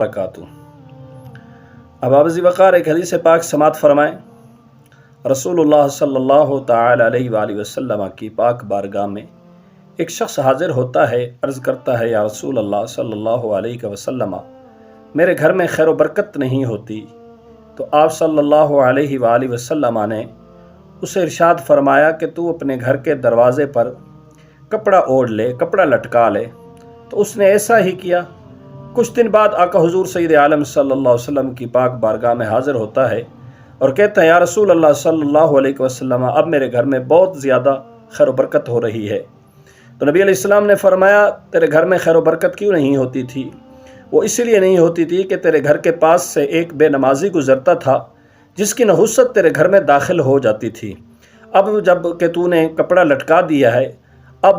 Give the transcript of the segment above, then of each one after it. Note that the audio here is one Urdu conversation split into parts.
وبرکاتہ۔ اب آپ وقار ایک حدیث پاک سماعت فرمائیں۔ رسول اللہ صلی اللہ تعالی علیہ وآلہ وسلم کی پاک بارگاہ میں ایک شخص حاضر ہوتا ہے، عرض کرتا ہے یا رسول اللہ صلی اللہ علیہ وسلم، میرے گھر میں خیر و برکت نہیں ہوتی۔ تو آپ صلی اللہ علیہ وآلہ وسلم نے اسے ارشاد فرمایا کہ تو اپنے گھر کے دروازے پر کپڑا اوڑھ لے، کپڑا لٹکا لے۔ تو اس نے ایسا ہی کیا۔ کچھ دن بعد آقا حضور سید عالم صلی اللہ علیہ وسلم کی پاک بارگاہ میں حاضر ہوتا ہے اور کہتا ہے یا رسول اللہ صلی اللہ علیہ وسلم، اب میرے گھر میں بہت زیادہ خیر و برکت ہو رہی ہے۔ تو نبی علیہ السلام نے فرمایا تیرے گھر میں خیر و برکت کیوں نہیں ہوتی تھی؟ وہ اس لیے نہیں ہوتی تھی کہ تیرے گھر کے پاس سے ایک بے نمازی گزرتا تھا جس کی نحوست تیرے گھر میں داخل ہو جاتی تھی۔ اب جب کہ تو نے کپڑا لٹکا دیا ہے، اب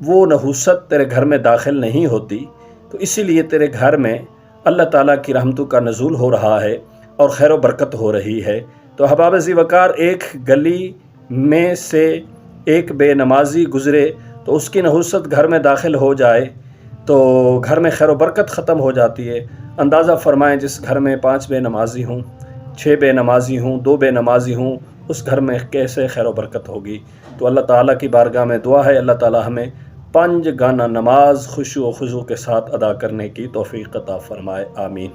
وہ نحوست تیرے گھر میں داخل نہیں ہوتی، تو اسی لیے تیرے گھر میں اللہ تعالیٰ کی رحمتوں کا نزول ہو رہا ہے اور خیر و برکت ہو رہی ہے۔ تو احباب ذی وقار، ایک گلی میں سے ایک بے نمازی گزرے تو اس کی نحوست گھر میں داخل ہو جائے تو گھر میں خیر و برکت ختم ہو جاتی ہے۔ اندازہ فرمائیں جس گھر میں 5 بے نمازی ہوں، 6 بے نمازی ہوں، 2 بے نمازی ہوں، اس گھر میں کیسے خیر و برکت ہوگی۔ تو اللہ تعالیٰ کی بارگاہ میں دعا ہے اللہ تعالیٰ ہمیں 5 گانا نماز خشوع و خضوع کے ساتھ ادا کرنے کی توفیق عطا فرمائے، آمین۔